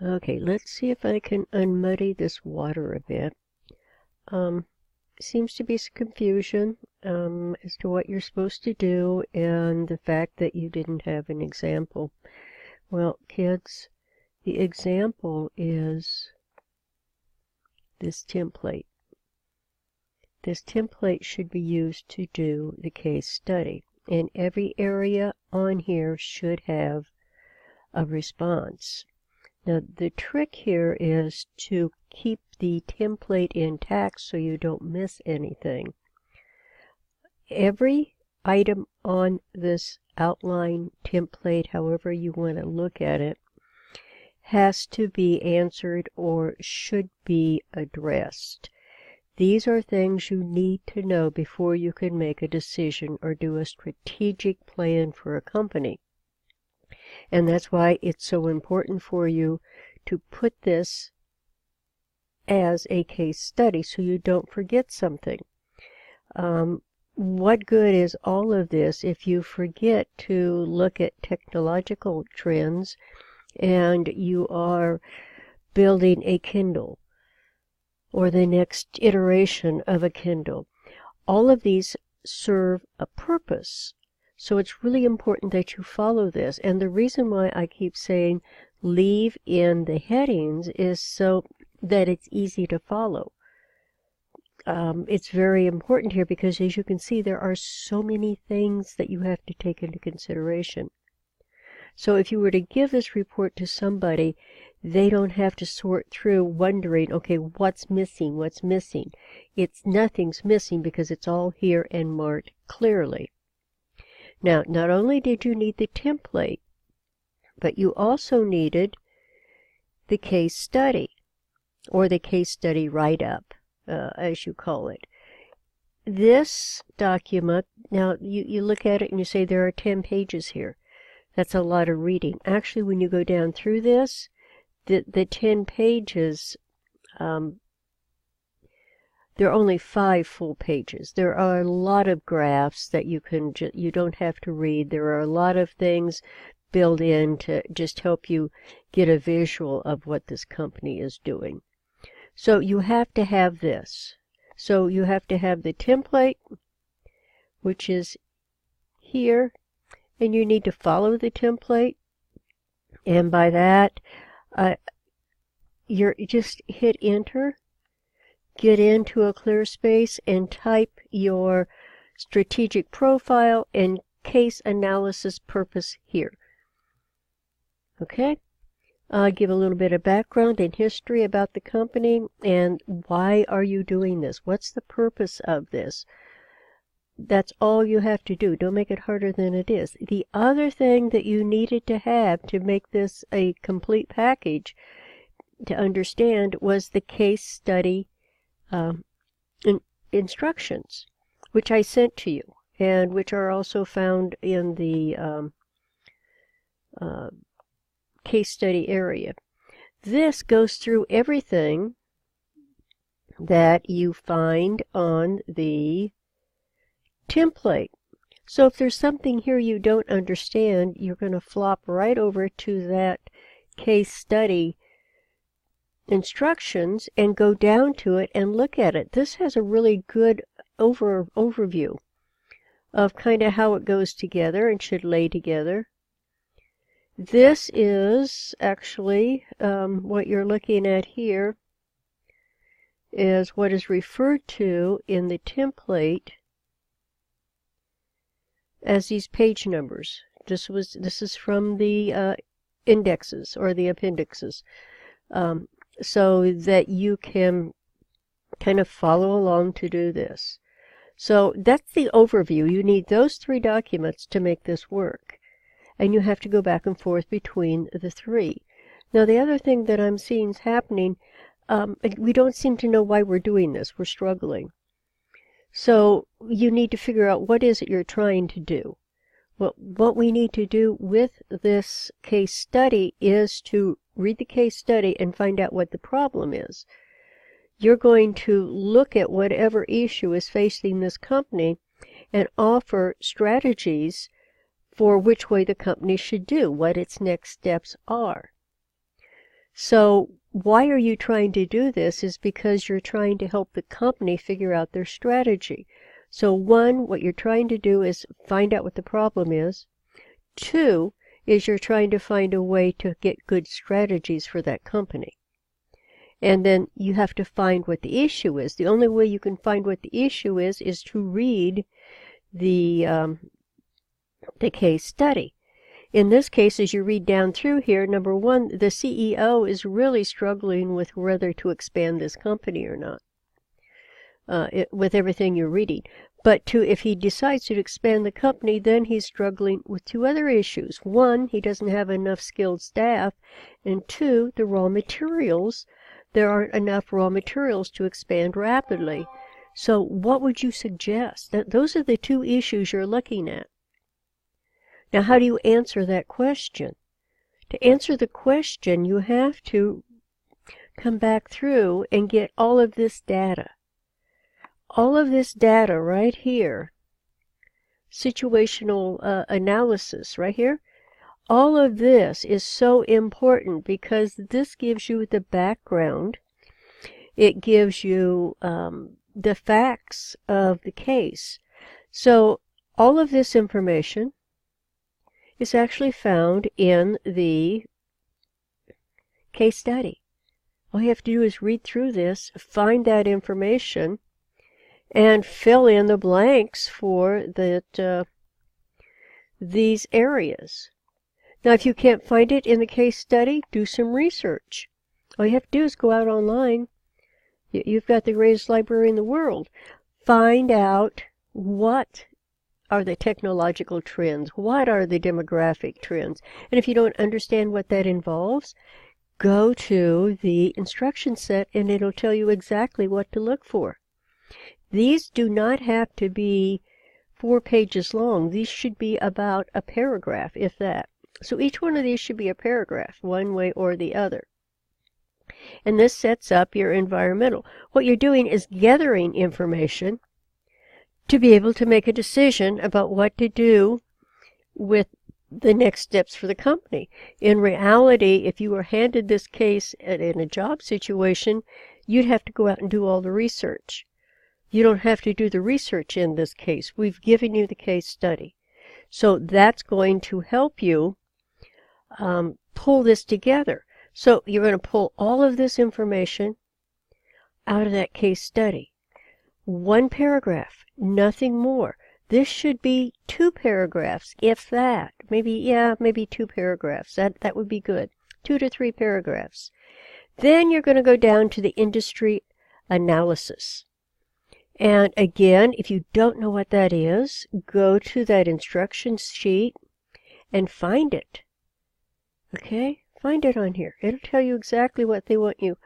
Okay, let's see if I can unmuddy this water a bit. Seems to be some confusion as to what you're supposed to do and the fact that you didn't have an example. Well, kids, the example is this template. This template should be used to do the case study, and every area on here should have a response. Now, the trick here is to keep the template intact so you don't miss anything. Every item on this outline template, however you want to look at it, has to be answered or should be addressed. These are things you need to know before you can make a decision or do a strategic plan for a company. And that's why it's so important for you to put this as a case study so you don't forget something. What good is all of this if you forget to look at technological trends and you are building a Kindle or the next iteration of a Kindle? All of these serve a purpose. So it's really important that you follow this. And the reason why I keep saying leave in the headings is so that it's easy to follow. It's very important here because, as you can see, there are so many things that you have to take into consideration. So if you were to give this report to somebody, they don't have to sort through wondering, okay, what's missing, what's missing. Nothing's missing because it's all here and marked clearly. Now, not only did you need the template, but you also needed the case study, or the case study write-up, as you call it. This document, now you look at it and you say there are 10 pages here. That's a lot of reading. Actually, when you go down through this, the 10 pages, there are only 5 full pages. There are a lot of graphs that you don't have to read. There are a lot of things built in to just help you get a visual of what this company is doing. So you have to have this. So you have to have the template, which is here, and you need to follow the template. And by that, you just hit enter, get into a clear space, and type your strategic profile and case analysis purpose here. Okay? Give a little bit of background and history about the company and why are you doing this? What's the purpose of this? That's all you have to do. Don't make it harder than it is. The other thing that you needed to have to make this a complete package to understand was the case study instructions, which I sent to you, and which are also found in the case study area. This goes through everything that you find on the template. So if there's something here you don't understand, you're going to flop right over to that case study instructions and go down to it and look at it. This has a really good overview of kind of how it goes together and should lay together. This is actually what you're looking at here is what is referred to in the template as these page numbers. This is from the indexes or the appendixes, so that you can kind of follow along to do this. So that's the overview. You need those 3 documents to make this work. And you have to go back and forth between the 3. Now, the other thing that I'm seeing is happening, we don't seem to know why we're doing this. We're struggling. So you need to figure out what is it you're trying to do. Well, what we need to do with this case study is to read the case study and find out what the problem is. You're going to look at whatever issue is facing this company and offer strategies for which way the company should do, what its next steps are. So why are you trying to do this is because you're trying to help the company figure out their strategy. So one, what you're trying to do is find out what the problem is. Two, is you're trying to find a way to get good strategies for that company. And then you have to find what the issue is. The only way you can find what the issue is to read the case study. In this case, as you read down through here, number one, the CEO is really struggling with whether to expand this company or not, with everything you're reading. But if he decides to expand the company, then he's struggling with two other issues. One, he doesn't have enough skilled staff, and two, the raw materials. There aren't enough raw materials to expand rapidly. So what would you suggest? Those are the two issues you're looking at. Now, how do you answer that question? To answer the question, you have to come back through and get all of this data. All of this data right here, situational analysis right here, all of this is so important because this gives you the background. It gives you the facts of the case. So all of this information is actually found in the case study. All you have to do is read through this, find that information, and fill in the blanks for these areas. Now, if you can't find it in the case study, do some research. All you have to do is go out online. You've got the greatest library in the world. Find out what are the technological trends, what are the demographic trends. And if you don't understand what that involves, go to the instruction set and it'll tell you exactly what to look for. These do not have to be 4 pages long. These should be about a paragraph, if that. So each one of these should be a paragraph, one way or the other. And this sets up your environmental. What you're doing is gathering information to be able to make a decision about what to do with the next steps for the company. In reality, if you were handed this case in a job situation, you'd have to go out and do all the research. You don't have to do the research in this case. We've given you the case study. So that's going to help you pull this together. So you're going to pull all of this information out of that case study. 1 paragraph, nothing more. This should be 2 paragraphs, if that. Maybe 2 paragraphs. That would be good. 2 to 3 paragraphs. Then you're going to go down to the industry analysis. And again, if you don't know what that is, go to that instruction sheet and find it. Okay? Find it on here. It'll tell you exactly what they want you.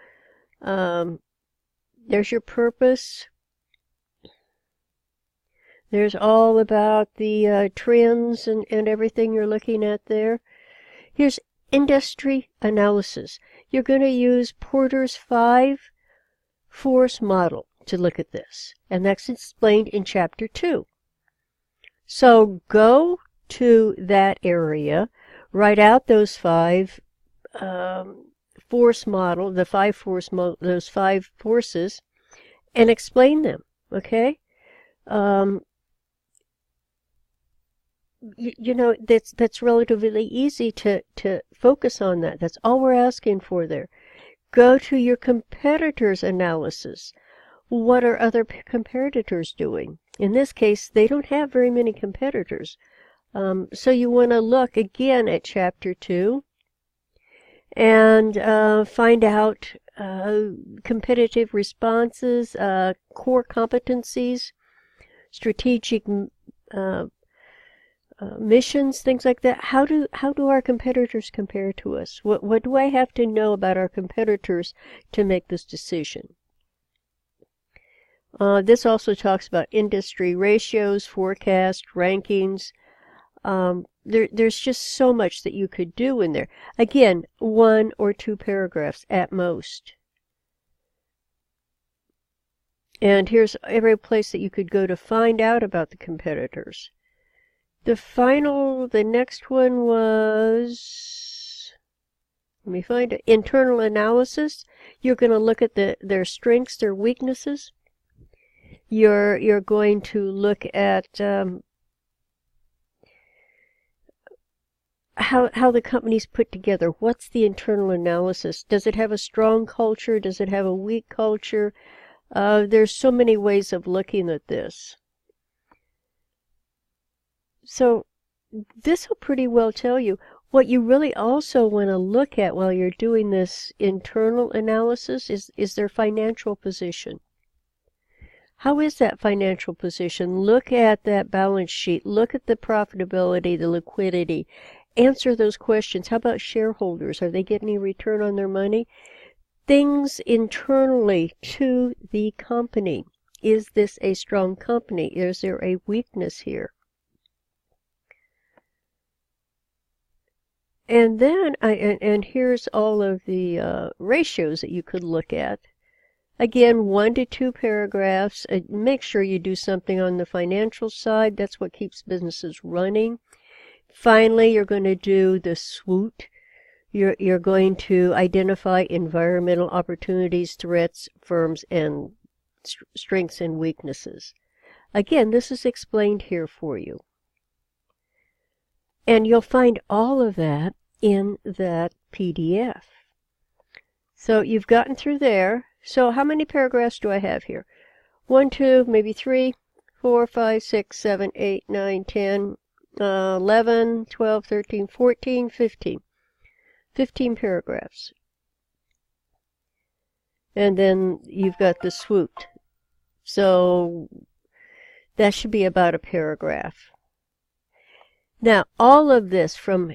There's your purpose. There's all about the trends and everything you're looking at there. Here's industry analysis. You're going to use Porter's 5-force model to look at this. And that's explained in Chapter 2. So go to that area, write out those 5 force model, the 5-force model, those 5 forces, and explain them. Okay? You know, that's relatively easy to focus on that. That's all we're asking for there. Go to your competitors' analysis. What are other competitors doing? In this case, they don't have very many competitors. So you want to look again at Chapter 2 and find out competitive responses, core competencies, strategic missions, things like that. How do our competitors compare to us? What do I have to know about our competitors to make this decision? This also talks about industry ratios, forecast, rankings. There's just so much that you could do in there. Again, 1 or 2 paragraphs at most. And here's every place that you could go to find out about the competitors. The next one was Let me find it. Internal analysis. You're going to look at their strengths, their weaknesses. You're going to look at how the company's put together. What's the internal analysis? Does it have a strong culture? Does it have a weak culture? There's so many ways of looking at this. So this will pretty well tell you. What you really also want to look at while you're doing this internal analysis is their financial position. How is that financial position? Look at that balance sheet. Look at the profitability, the liquidity. Answer those questions. How about shareholders? Are they getting any return on their money? Things internally to the company. Is this a strong company? Is there a weakness here? And then, and here's all of the ratios that you could look at. Again, 1 to 2 paragraphs. Make sure you do something on the financial side. That's what keeps businesses running. Finally, you're going to do the SWOT. You're going to identify environmental opportunities, threats, firms, and strengths and weaknesses. Again, this is explained here for you. And you'll find all of that in that PDF. So you've gotten through there. So how many paragraphs do I have here? 1, 2, maybe 3, 4, 5, 6, 7, 8, 9, 10, 11, 12, 13, 14, 15. 15 paragraphs. And then you've got the SWOT. So that should be about a paragraph. Now, all of this from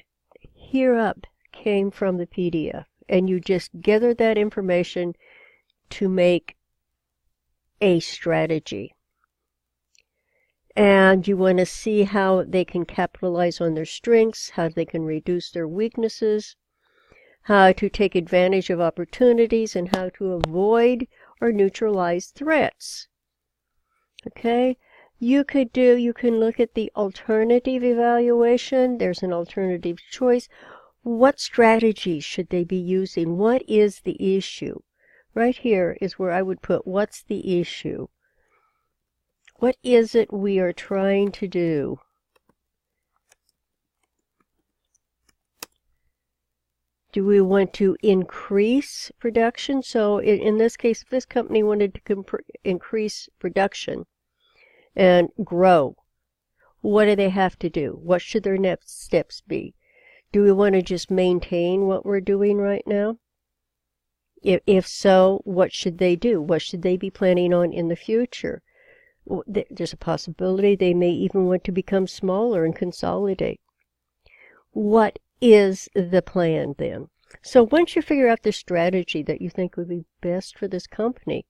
here up came from the PDF, and you just gathered that information to make a strategy. And you want to see how they can capitalize on their strengths, how they can reduce their weaknesses, how to take advantage of opportunities, and how to avoid or neutralize threats. Okay? You can look at the alternative evaluation. There's an alternative choice. What strategy should they be using? What is the issue? Right here is where I would put what's the issue. What is it we are trying to do? Do we want to increase production? So in this case, if this company wanted to increase production and grow, what do they have to do? What should their next steps be? Do we want to just maintain what we're doing right now? If so, what should they do? What should they be planning on in the future? There's a possibility they may even want to become smaller and consolidate. What is the plan then? So once you figure out the strategy that you think would be best for this company,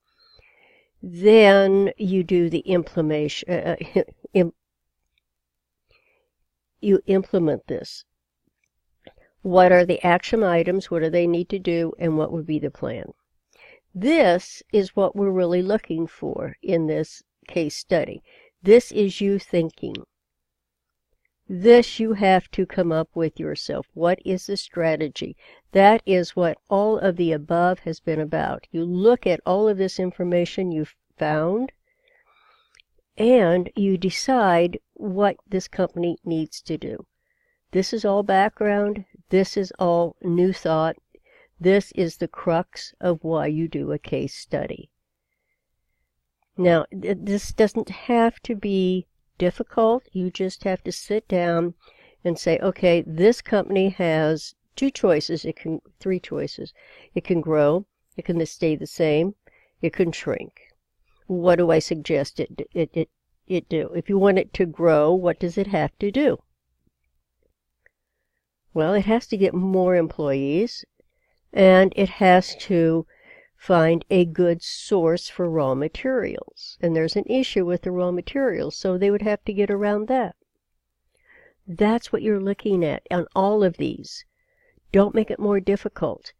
then you do the implementation. You implement this. What are the action items? What do they need to do? And what would be the plan? This is what we're really looking for in this case study. This is you thinking. This you have to come up with yourself. What is the strategy? That is what all of the above has been about. You look at all of this information you've found, and you decide what this company needs to do. This is all background. This is all new thought. This is the crux of why you do a case study. Now, this doesn't have to be difficult. You just have to sit down and say, okay, this company has 2 choices. Three choices. It can grow. It can stay the same. It can shrink. What do I suggest it do? If you want it to grow, what does it have to do? Well, it has to get more employees, and it has to find a good source for raw materials. And there's an issue with the raw materials, so they would have to get around that. That's what you're looking at on all of these. Don't make it more difficult.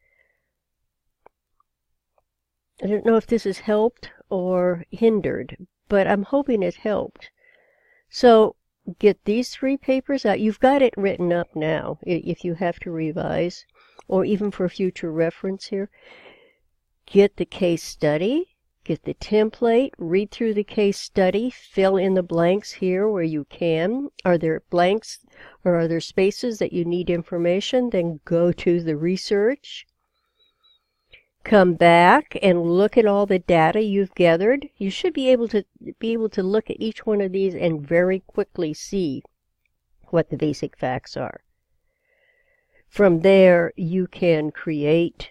I don't know if this has helped or hindered, but I'm hoping it helped. So get these 3 papers out. You've got it written up now if you have to revise. or even for future reference here, get the case study, get the template, read through the case study, fill in the blanks here where you can. Are there blanks or are there spaces that you need information? Then go to the research. Come back and look at all the data you've gathered. You should be able to look at each one of these and very quickly see what the basic facts are. From there, you can create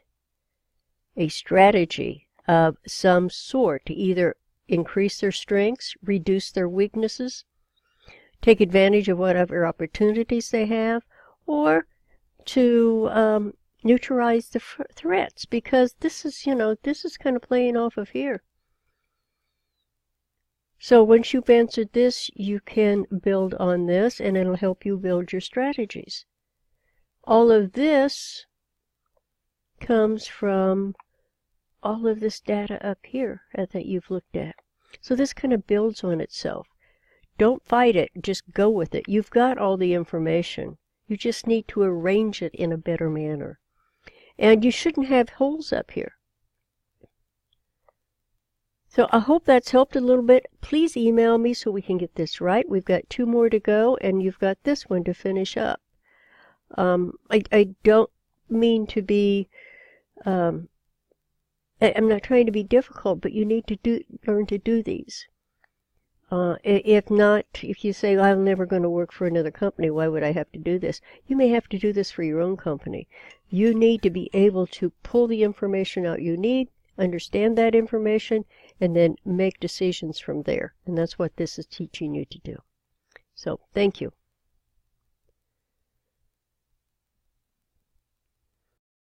a strategy of some sort to either increase their strengths, reduce their weaknesses, take advantage of whatever opportunities they have, or to neutralize the threats, because this is, this is kind of playing off of here. So once you've answered this, you can build on this, and it'll help you build your strategies. All of this comes from all of this data up here that you've looked at. So this kind of builds on itself. Don't fight it, just go with it. You've got all the information. You just need to arrange it in a better manner. And you shouldn't have holes up here. So I hope that's helped a little bit. Please email me so we can get this right. We've got 2 more to go, and you've got this one to finish up. I don't mean to be, I'm not trying to be difficult, but you need to learn to do these. If not, if you say, I'm never going to work for another company, why would I have to do this? You may have to do this for your own company. You need to be able to pull the information out you need, understand that information, and then make decisions from there. And that's what this is teaching you to do. So, thank you.